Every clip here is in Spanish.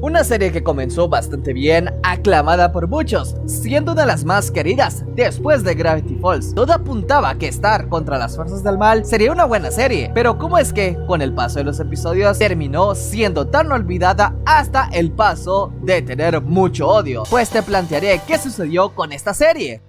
Una serie que comenzó bastante bien, aclamada por muchos, siendo una de las más queridas después de Gravity Falls. Todo apuntaba a que Star contra las fuerzas del mal sería una buena serie, pero ¿cómo es que con el paso de los episodios terminó siendo tan olvidada hasta el paso de tener mucho odio? Pues te plantearé qué sucedió con esta serie.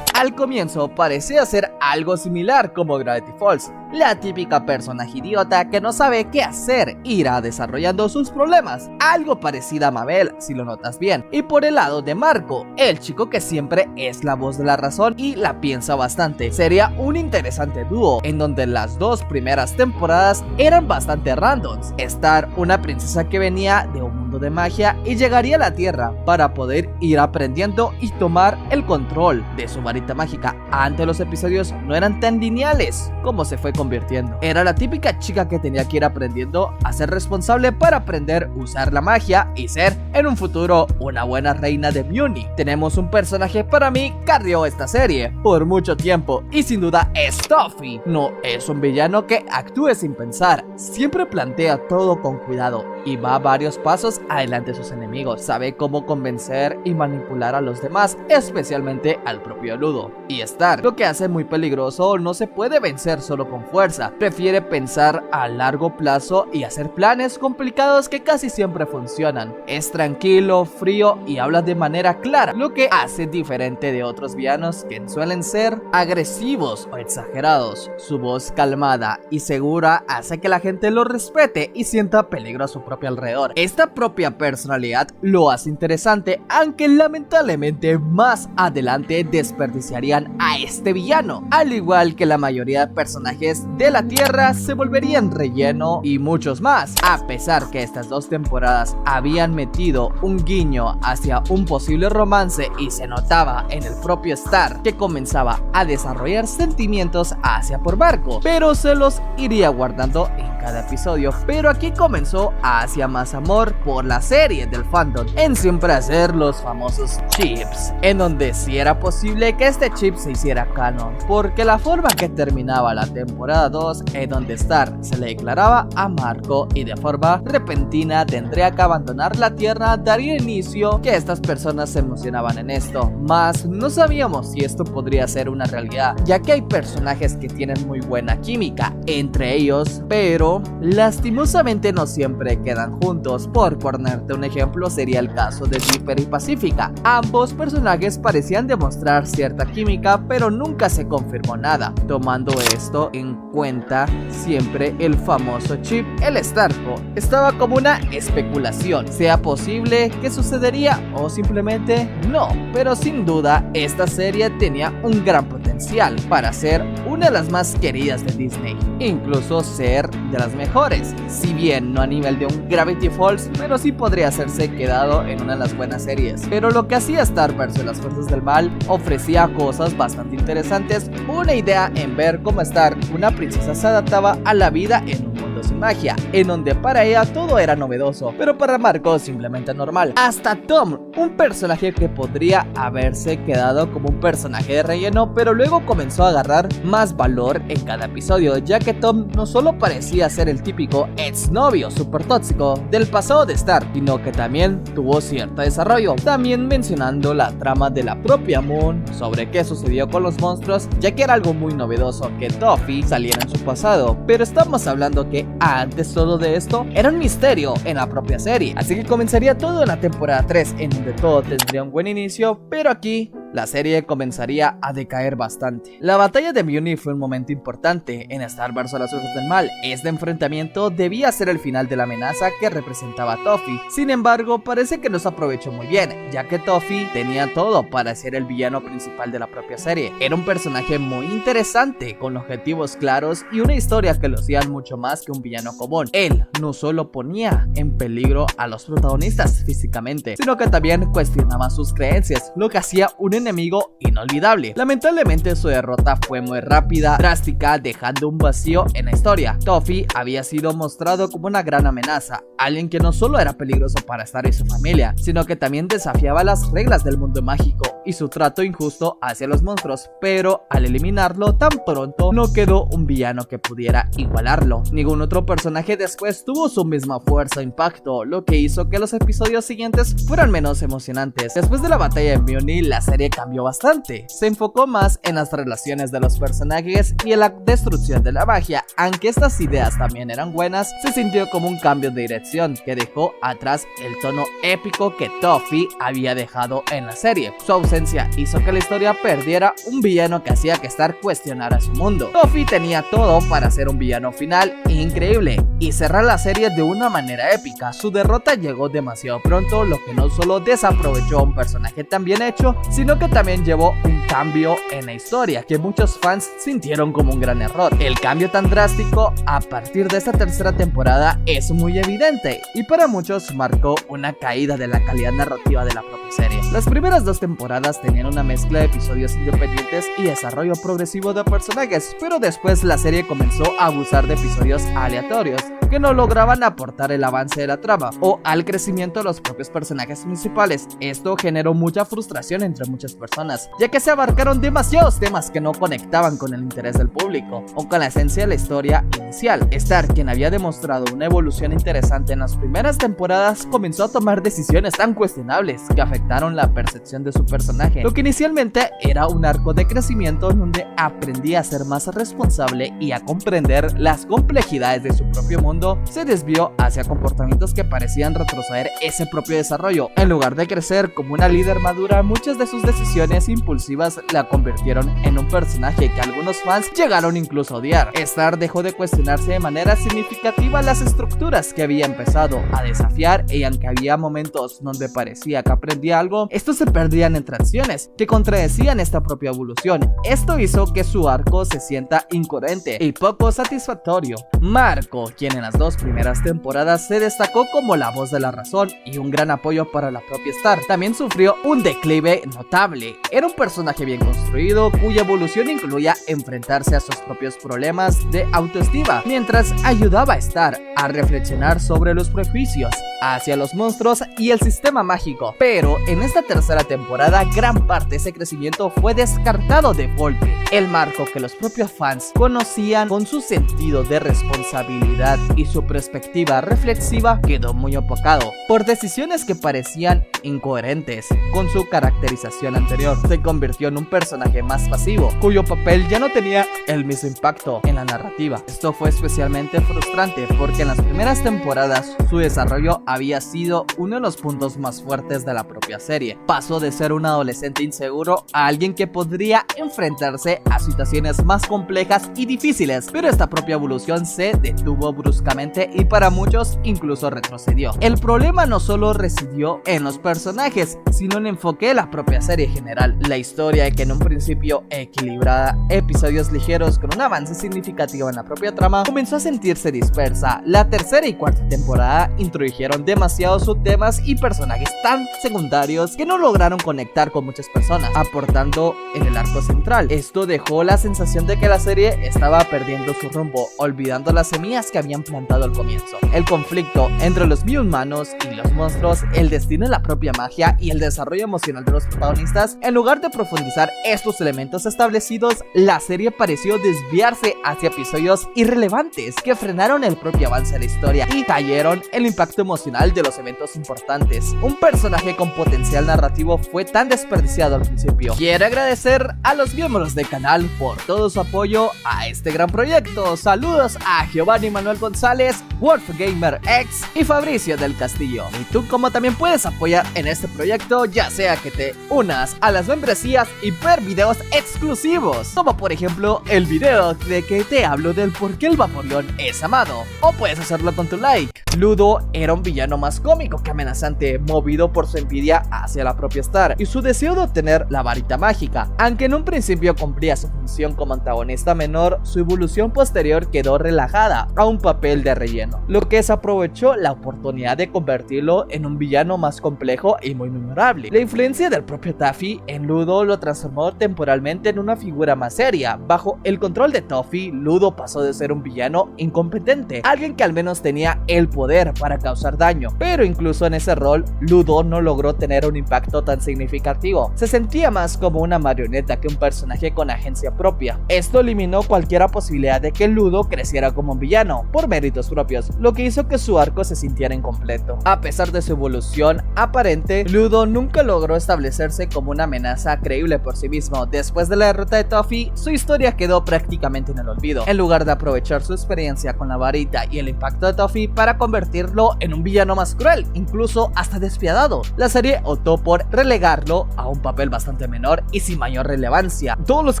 Al comienzo parecía ser algo similar como Gravity Falls, la típica personaje idiota que no sabe qué hacer, irá desarrollando sus problemas, algo parecida a Mabel si lo notas bien. Y por el lado de Marco, el chico que siempre es la voz de la razón y la piensa bastante, sería un interesante dúo en donde las dos primeras temporadas eran bastante randoms. Star, una princesa que venía de un mundo de magia y llegaría a la Tierra para poder ir aprendiendo y tomar el control de su varita mágica. Antes los episodios no eran tan lineales como se fue convirtiendo. Era la típica chica que tenía que ir aprendiendo a ser responsable para aprender a usar la magia y ser en un futuro una buena reina de Muni. Tenemos un personaje para mí que carrió esta serie por mucho tiempo y sin duda es Toffee. No es un villano que actúe sin pensar, siempre plantea todo con cuidado y va varios pasos adelante de sus enemigos. Sabe cómo convencer y manipular a los demás, especialmente al propio Ludo. Y Star, lo que hace muy peligroso, no se puede vencer solo con fuerza, prefiere pensar a largo plazo y hacer planes complicados que casi siempre funcionan. Es tranquilo, frío y habla de manera clara, lo que hace diferente de otros villanos que suelen ser agresivos o exagerados. Su voz calmada y segura hace que la gente lo respete y sienta peligro a su propio alrededor. Esta propia personalidad lo hace interesante, aunque lamentablemente más adelante desperdiciarían a este villano, al igual que la mayoría de personajes de la Tierra se volverían relleno y muchos más. A pesar que estas dos temporadas habían metido un guiño hacia un posible romance y se notaba en el propio Star que comenzaba a desarrollar sentimientos hacia por Marco, pero se los iría guardando en cada episodio. Pero aquí comenzó hacia más amor por la serie del fandom en siempre hacer los famosos chips, en donde sí era posible que este chip se hiciera canon, porque la forma que terminaba la temporada 2 en donde Star se le declaraba a Marco y de forma repentina tendría que abandonar la Tierra daría inicio que estas personas se emocionaban en esto, mas no sabíamos si esto podría ser una realidad, ya que hay personajes que tienen muy buena química entre ellos, pero lastimosamente no siempre quedan juntos. Por ponerte un ejemplo sería el caso de Dipper y Pacífica. Ambos personajes parecían demostrar cierta química, pero nunca se confirmó nada. Tomando esto en cuenta, siempre el famoso chip, el Starco, estaba como una especulación, sea posible que sucedería o simplemente no, pero sin duda esta serie tenía un gran potencial para ser una de las más queridas de Disney, incluso ser de las mejores, si bien no a nivel de un Gravity Falls, pero sí podría hacerse quedado en una de las buenas series. Pero lo que hacía Star vs las fuerzas del mal ofrecía cosas bastante interesantes, una idea en ver cómo Star, una princesa, se adaptaba a la vida en un mundo sin magia, en donde para ella todo era novedoso, pero para Marco simplemente normal. Hasta Tom, un personaje que podría haberse quedado como un personaje de relleno, pero luego comenzó a agarrar más valor en cada episodio, ya que Tom no solo parecía ser el típico exnovio super tóxico del pasado de Star, sino que también tuvo cierto desarrollo, también mencionando la trama de la propia Moon sobre qué sucedió con los monstruos, ya que era algo muy novedoso que Toffee saliera en su pasado, pero estamos hablando que antes todo de esto era un misterio en la propia serie, así que comenzaría todo en la temporada 3 en donde todo tendría un buen inicio, pero aquí la serie comenzaría a decaer bastante. La batalla de Muni fue un momento importante en Star vs las fuerzas del mal. Este enfrentamiento debía ser el final de la amenaza que representaba Toffee. Sin embargo, parece que no se aprovechó muy bien, ya que Toffee tenía todo para ser el villano principal de la propia serie. Era un personaje muy interesante, con objetivos claros y una historia que lo hacían mucho más que un villano común. Él no solo ponía en peligro a los protagonistas físicamente, sino que también cuestionaba sus creencias, lo que hacía un enemigo inolvidable. Lamentablemente su derrota fue muy rápida, drástica, dejando un vacío en la historia. Toffee había sido mostrado como una gran amenaza, alguien que no solo era peligroso para Star y su familia, sino que también desafiaba las reglas del mundo mágico y su trato injusto hacia los monstruos, pero al eliminarlo tan pronto no quedó un villano que pudiera igualarlo. Ningún otro personaje después tuvo su misma fuerza e impacto, lo que hizo que los episodios siguientes fueran menos emocionantes. Después de la batalla de Mjolnir, la serie cambió bastante. Se enfocó más en las relaciones de los personajes y en la destrucción de la magia. Aunque estas ideas también eran buenas, se sintió como un cambio de dirección que dejó atrás el tono épico que Toph había dejado en la serie. Su ausencia hizo que la historia perdiera un villano que hacía que Stark cuestionara su mundo. Toph tenía todo para ser un villano final increíble y cerrar la serie de una manera épica. Su derrota llegó demasiado pronto, lo que no solo desaprovechó a un personaje tan bien hecho, sino que también llevó un cambio en la historia que muchos fans sintieron como un gran error. El cambio tan drástico a partir de esta tercera temporada es muy evidente y para muchos marcó una caída de la calidad narrativa de la propia serie. Las primeras 2 temporadas tenían una mezcla de episodios independientes y desarrollo progresivo de personajes, pero después la serie comenzó a abusar de episodios aleatorios que no lograban aportar el avance de la trama o al crecimiento de los propios personajes principales. Esto generó mucha frustración entre muchas personas, ya que se abarcaron demasiados temas que no conectaban con el interés del público o con la esencia de la historia inicial. Stark, quien había demostrado una evolución interesante en las primeras temporadas, comenzó a tomar decisiones tan cuestionables que afectaron la percepción de su personaje. Lo que inicialmente era un arco de crecimiento en donde aprendía a ser más responsable y a comprender las complejidades de su propio mundo, se desvió hacia comportamientos que parecían retroceder ese propio desarrollo. En lugar de crecer como una líder madura, muchas de sus decisiones impulsivas la convirtieron en un personaje que algunos fans llegaron incluso a odiar. Stark dejó de cuestionarse de manera significativa las estructuras que había empezado a desafiar, y aunque había momentos donde parecía que aprendía algo, estos se perdían en transiciones que contradecían esta propia evolución. Esto hizo que su arco se sienta incoherente y poco satisfactorio. Marco, quien en las 2 primeras temporadas se destacó como la voz de la razón y un gran apoyo para la propia Stark, también sufrió un declive notable. Era un personaje bien construido cuya evolución incluía enfrentarse a sus propios problemas de autoestima, mientras ayudaba a Stark a reflexionar sobre los prejuicios hacia los monstruos y el sistema mágico. Pero en esta tercera temporada gran parte de ese crecimiento fue descartado de golpe. El Marco que los propios fans conocían con su sentido de responsabilidad y su perspectiva reflexiva quedó muy opacado por decisiones que parecían incoherentes con su caracterización anterior. Se convirtió en un personaje más pasivo, cuyo papel ya no tenía el mismo impacto en la narrativa. Esto fue especialmente frustrante porque en las primeras temporadas su desarrollo había sido uno de los puntos más fuertes de la propia serie. Pasó de ser un adolescente inseguro a alguien que podría enfrentarse a situaciones más complejas y difíciles, pero esta propia evolución se detuvo bruscamente y para muchos incluso retrocedió. El problema no solo residió en los personajes, sino en el enfoque de la propia serie en general. La historia, que en un principio equilibrada, episodios ligeros con un avance significativo en la propia trama, comenzó a sentirse dispersa. La tercera y cuarta temporada introdujeron demasiados subtemas y personajes tan secundarios que no lograron conectar con muchas personas, aportando en el arco central. Esto dejó la sensación de que la serie estaba perdiendo su rumbo, olvidando las semillas que habían plantado al comienzo. El conflicto entre los biohumanos y los monstruos, el destino de la propia magia y el desarrollo emocional de los protagonistas. En lugar de profundizar estos elementos establecidos, la serie pareció desviarse hacia episodios irrelevantes que frenaron el propio avance de la historia y cayeron en el impacto emocional de los eventos importantes. Un personaje con potencial narrativo fue tan desperdiciado al principio. Quiero agradecer a los miembros del canal por todo su apoyo a este gran proyecto. Saludos a Giovanni Manuel González, WolfGamer X y Fabricio del Castillo. Y tú como también puedes apoyar en este proyecto, ya sea que te unas a las membresías y ver videos exclusivos, como por ejemplo el video de que te hablo del por qué el Vaporeon es amado, o puedes hacerlo con tu like. Ludo era un villano más cómico que amenazante, movido por su envidia hacia la propia Stark y su deseo de obtener la varita mágica. Aunque en un principio cumplía su función como antagonista menor, su evolución posterior quedó relajada a un papel papel de relleno, lo que desaprovechó la oportunidad de convertirlo en un villano más complejo y muy memorable. La influencia del propio Taffy en Ludo lo transformó temporalmente en una figura más seria. Bajo el control de Toffee, Ludo pasó de ser un villano incompetente, alguien que al menos tenía el poder para causar daño, pero incluso en ese rol, Ludo no logró tener un impacto tan significativo. Se sentía más como una marioneta que un personaje con agencia propia. Esto eliminó cualquier posibilidad de que Ludo creciera como un villano por méritos propios, lo que hizo que su arco se sintiera incompleto. A pesar de su evolución aparente, Ludo nunca logró establecerse como una amenaza creíble por sí mismo. Después de la derrota de Toffee, su historia quedó prácticamente en el olvido, en lugar de aprovechar su experiencia con la varita y el impacto de Toffee para convertirlo en un villano más cruel, incluso hasta despiadado. La serie optó por relegarlo a un papel bastante menor y sin mayor relevancia. Todos los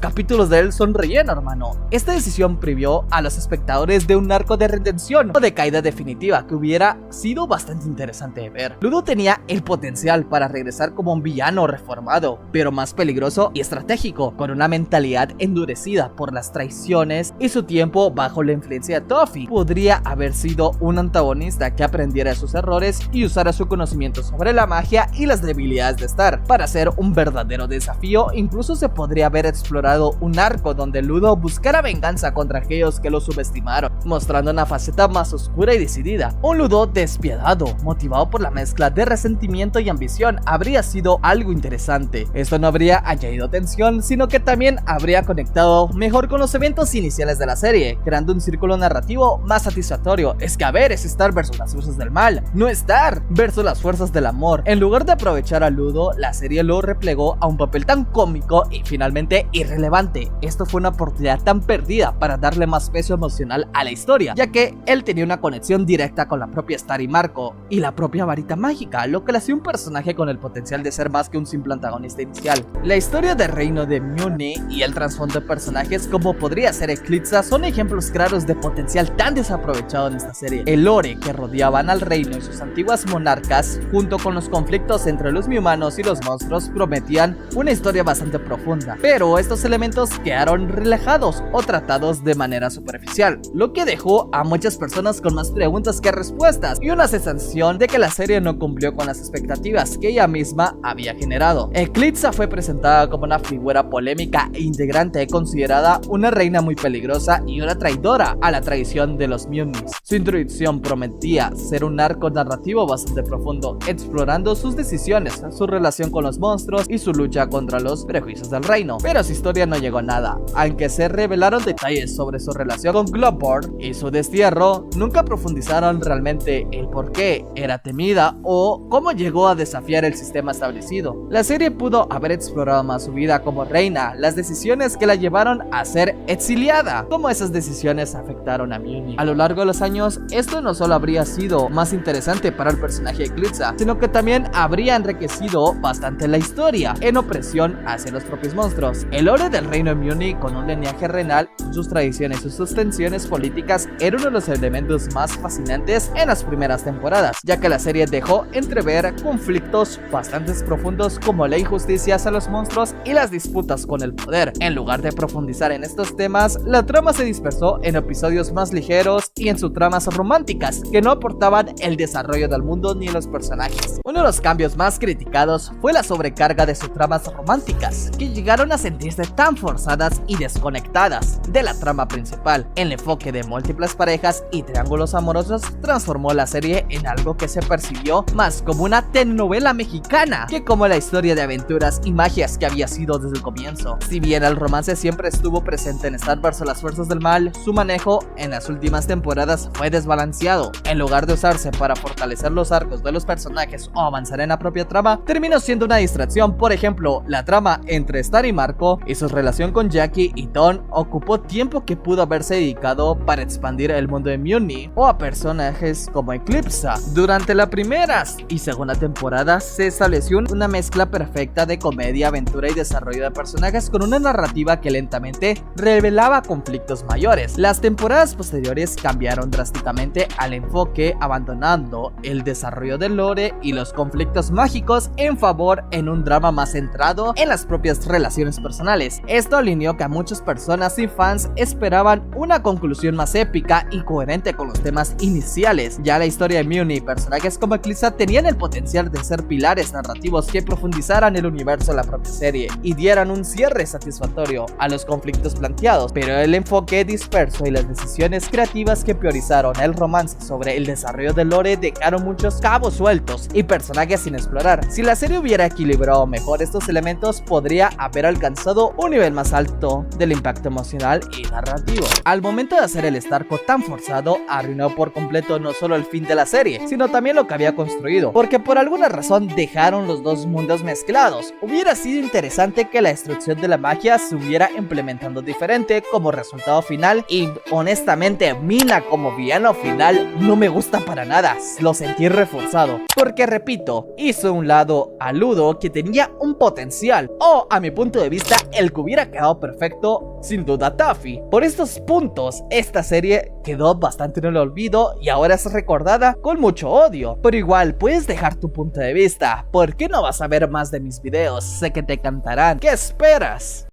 capítulos de él son relleno, hermano. Esta decisión privió a los espectadores de un arco de redención o de caída definitiva que hubiera sido bastante interesante de ver. Ludo tenía el potencial para regresar como un villano reformado, pero más peligroso y estratégico, con una mentalidad endurecida por las traiciones y su tiempo bajo la influencia de Toffee. Podría haber sido un antagonista que aprendiera de sus errores y usara su conocimiento sobre la magia y las debilidades de Star para hacer un verdadero desafío. Incluso se podría haber explorado un arco donde Ludo buscara venganza contra aquellos que lo subestimaron, mostrando una faceta más oscura y decidida. Un Ludo despiadado, motivado por la mezcla de resentimiento y ambición, habría sido algo interesante. Esto no habría añadido tensión, sino que también habría conectado mejor con los eventos iniciales de la serie, creando un círculo narrativo más satisfactorio. Es que a ver, es Star versus las fuerzas del mal, no Star versus las fuerzas del amor. En lugar de aprovechar a Ludo, la serie lo replegó a un papel tan cómico y finalmente irrelevante. Esto fue una oportunidad tan perdida para darle más peso emocional a la historia, ya que él tenía una conexión directa con la propia Star y Marco y la propia varita mágica, lo que le hacía un personaje con el potencial de ser más que un simple antagonista inicial. La historia del reino de Mjolnir y el trasfondo de personajes como podría ser Eclipsa son ejemplos claros de potencial tan desaprovechado en esta serie. El lore que rodeaban al reino y sus antiguas monarcas, junto con los conflictos entre los humanos y los monstruos, prometían una historia bastante profunda, pero estos elementos quedaron relajados o tratados de manera superficial, lo que dejó a muchas personas con más preguntas que respuestas y una sensación de que la serie no cumplió con las expectativas que ella misma había generado. Eclipsa fue presentada como una figura polémica e integrante, considerada una reina muy peligrosa y una traidora a la tradición de los Mjolnir. Su introducción prometía ser un arco narrativo bastante profundo, explorando sus decisiones, su relación con los monstruos y su lucha contra los prejuicios del reino, pero su historia no llegó a nada. Aunque se revelaron detalles sobre su relación con Glowborn y su destierro, nunca profundizaron realmente el por qué era temida o cómo llegó a desafiar el sistema establecido. La serie pudo haber explorado más su vida como reina, las decisiones que la llevaron a ser exiliada, cómo esas decisiones afectaron a Mjolnir. A lo largo de los años, esto no solo habría sido más interesante para el personaje de Eclipsa, sino que también habría enriquecido bastante la historia en opresión hacia los propios monstruos. El lore del reino de Mjolnir, con un linaje renal, sus tradiciones y sus tensiones políticas, era uno de los elementos más fascinantes en las primeras temporadas, ya que la serie dejó entrever conflictos bastante profundos como la injusticia hacia los monstruos y las disputas con el poder. En lugar de profundizar en estos temas, la trama se dispersó en episodios más ligeros y en subtramas románticas que no aportaban el desarrollo del mundo ni los personajes. Uno de los cambios más criticados fue la sobrecarga de subtramas románticas, que llegaron a sentirse tan forzadas y desconectadas de la trama principal. El enfoque de múltiples parejas y triángulos amorosos transformó la serie en algo que se percibió más como una telenovela mexicana que como la historia de aventuras y magias que había sido desde el comienzo. Si bien el romance siempre estuvo presente en Star vs las fuerzas del mal, su manejo en las últimas temporadas fue desbalanceado. En lugar de usarse para fortalecer los arcos de los personajes o avanzar en la propia trama, terminó siendo una distracción. Por ejemplo, la trama entre Star y Marco y su relación con Jackie y Tom ocupó tiempo que pudo haberse dedicado para expandir el mundo de Mjolnir o a personajes como Eclipsa. Durante la primera y segunda temporada se estableció una mezcla perfecta de comedia, aventura y desarrollo de personajes, con una narrativa que lentamente revelaba conflictos mayores. Las temporadas posteriores cambiaron drásticamente al enfoque, abandonando el desarrollo del lore y los conflictos mágicos en favor en un drama más centrado en las propias relaciones personales. Esto alineó que a muchas personas y fans esperaban una conclusión más épica y coherente con los temas iniciales. Ya la historia de Mune y personajes como Eclipsa tenían el potencial de ser pilares narrativos que profundizaran el universo de la propia serie y dieran un cierre satisfactorio a los conflictos planteados, pero el enfoque disperso y las decisiones creativas que priorizaron el romance sobre el desarrollo del lore dejaron muchos cabos sueltos y personajes sin explorar. Si la serie hubiera equilibrado mejor estos elementos, podría haber alcanzado un nivel más alto del impacto emocional y narrativo. Al momento de hacer el Starco tan forzado, arruinó por completo no solo el fin de la serie, sino también lo que había construido, porque por alguna razón dejaron los dos mundos mezclados. Hubiera sido interesante que la destrucción de la magia se hubiera implementando diferente como resultado final, y honestamente Mina como villano final no me gusta para nada, lo sentí reforzado, porque repito, hizo un lado a Ludo que tenía un potencial, o a mi punto de vista el que hubiera quedado perfecto sin duda Taffy. Por estos puntos esta serie quedó bastante en el olvido y ahora es recordada con mucho odio, pero igual puedes dejar tu punto de vista. ¿Por qué no vas a ver más de mis videos? Sé que te encantarán. ¿Qué esperas?